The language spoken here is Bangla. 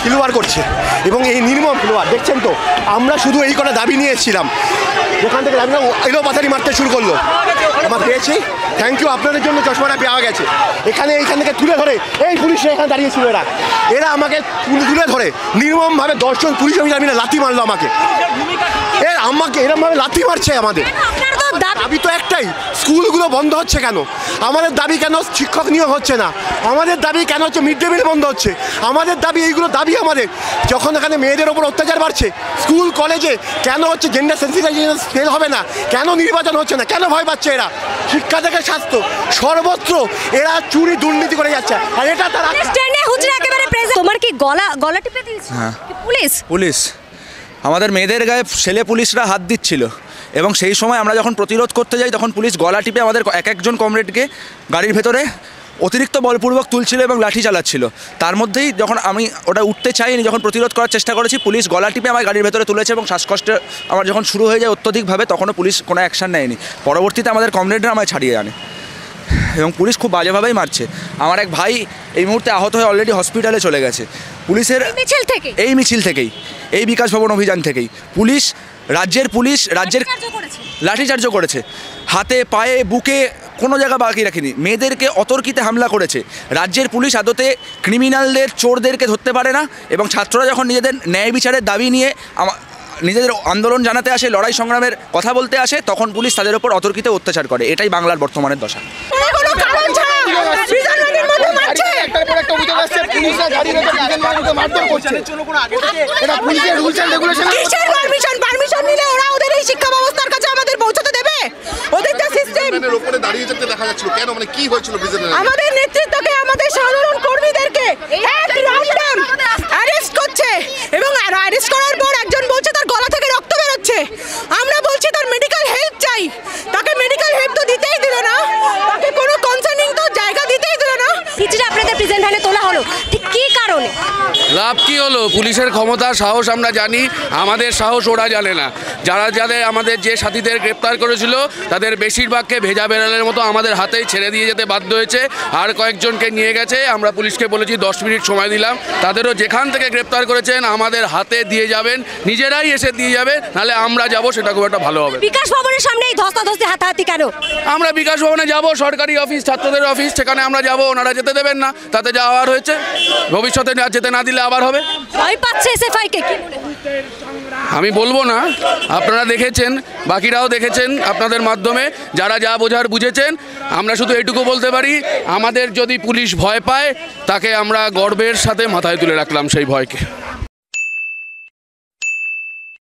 ফিলোয়ার করছে এবং এই নির্মম ফিলোয়ার দেখছেন তো। আমরা শুধু এই কটা দাবি নিয়ে এসেছিলাম, যেখান থেকে দাবি এলো পাথারি মারতে শুরু করলো। আমার পেয়েছি, থ্যাংক ইউ, আপনাদের জন্য চশমাটা পাওয়া গেছে। এইখান থেকে তুলে ধরে এই পুলিশরা এখানে দাঁড়িয়েছিল, এরা আমাকে তুলে ধরে নির্মমভাবে 10 জন পুলিশ অফিসার মিলে লাথি মারলো আমাকে এরমভাবে লাথি মারছে আমাদের। দাবি তো একটাই, স্কুলগুলো বন্ধ হচ্ছে কেন? আমাদের দাবি কেন শিক্ষক নিয়োগ হচ্ছে না? আমাদের দাবি কেন হচ্ছে মিড ডে মিল বন্ধ হচ্ছে? আমাদের দাবি, এইগুলো দাবি আমাদের। যখন এখানে মেয়েদের ওপর অত্যাচার বাড়ছে, স্কুল কলেজে কেন হচ্ছে জেন্ডার সেন্সিটাইজেশন ফেল হবে না? কেন নির্বাচন হচ্ছে না? কেন ভয় পাচ্ছে এরা? শিক্ষা থেকে স্বাস্থ্য সর্বত্র এরা চুরি দুর্নীতি করে যাচ্ছে। আর এটা তারা তোমার কি গলা টিপে দিয়েছে? হ্যাঁ, পুলিশ আমাদের মেয়েদের গায়ে ছেলে পুলিশরা হাত দিচ্ছিল এবং সেই সময় আমরা যখন প্রতিরোধ করতে যাই তখন পুলিশ গলা টিপে আমাদের একজন কমরেডকে গাড়ির ভেতরে অতিরিক্ত বলপূর্বক তুলছিল এবং লাঠি চালাচ্ছিল। তার মধ্যেই যখন আমি ওটা উঠতে চাইনি, যখন প্রতিরোধ করার চেষ্টা করেছি, পুলিশ গলা টিপে আমার গাড়ির ভেতরে তুলেছে এবং শ্বাসকষ্ট আমার যখন শুরু হয়ে যায় অত্যধিকভাবে, তখনও পুলিশ কোনো অ্যাকশান নেয়নি। পরবর্তীতে আমাদের কমরেডরা আমায় ছাড়িয়ে আনে এবং পুলিশ খুব বাজেভাবেই মারছে। আমার এক ভাই এই মুহূর্তে আহত হয়ে অলরেডি হসপিটালে চলে গেছে। পুলিশের এই মিছিল থেকেই, এই বিকাশ ভবন অভিযান থেকেই রাজ্যের লাঠিচার্জও করেছে, হাতে পায়ে বুকে কোনো জায়গা বাকি রাখেনি। মেয়েদেরকে অতর্কিতে হামলা করেছে। রাজ্যের পুলিশ আদতে ক্রিমিনালদের, চোরদেরকে ধরতে পারে না এবং ছাত্ররা যখন নিজেদের ন্যায় বিচারের দাবি নিয়ে নিজেদের আন্দোলন জানাতে আসে, লড়াই সংগ্রামের কথা বলতে আসে, তখন পুলিশ তাদের উপর অতর্কিতে অত্যাচার করে। এটাই বাংলার বর্তমানের দশা। আমাদের নেতৃত্বকে, আমাদের সাধারণ কর্মীদেরকে অ্যারেস্ট করছে এবং অ্যারেস্ট করার পর একজন বলছে তার গলা থেকে রক্ত বেরোচ্ছে। আমরা বলছি তার মেডিকেল হেল্প চাই, তাকে মেডিকেল হেল্প তো দিতেই দিল না, তাকে কোনো কনসার্নিং তো জায়গা দিতেই দিল না। কিছুটা আপনাদের প্রেজেন্ট ভ্যানে তোলা হলো, ঠিক কী কারণে? লাভ কি হলো? পুলিশের ক্ষমতা, সাহস আমরা জানি, আমাদের সাহস ওরা জানে না। যাদের আমাদের যে সাথীদের গ্রেপ্তার করেছিল তাদের বেশিরভাগকে ভেজা বেড়ালের মতো আমাদের হাতেই ছেড়ে দিয়ে যেতে বাধ্য হয়েছে। আর কয়েকজনকে নিয়ে গেছে, আমরা পুলিশকে বলেছি 10 মিনিট সময় দিলাম, তাদেরও যেখান থেকে গ্রেপ্তার করেছেন আমাদের হাতে দিয়ে যাবেন, নিজেরাই এসে দিয়ে যাবে, নাহলে আমরা যাব, সেটা খুব একটা ভালো হবে। বিকাশ ভবনের সামনে এই ধস্তাধস্তি হাতাহাতি কেন? আমরা বিকাশ ভবনে যাব, সরকারি অফিস, ছাত্রদের অফিস, সেখানে আমরা যাব, ওনারা যেতে দেবেন না, তাতে যাওয়ার হয়েছে, ভবিষ্যতে যেতে না দিলে আবার হবে। ভয় পাচ্ছে এসএফআই কে? আমি বলবো না, আপনারা দেখেছেন, বাকিরাও দেখেছেন আপনাদের মাধ্যমে, যারা যা বোঝার বুঝেছেন। আমরা শুধু এটুকু বলতে পারি, আমাদের যদি পুলিশ ভয় পায়, তাকে আমরা গর্বের সাথে মাথায় তুলে রাখলাম সেই ভয়কে।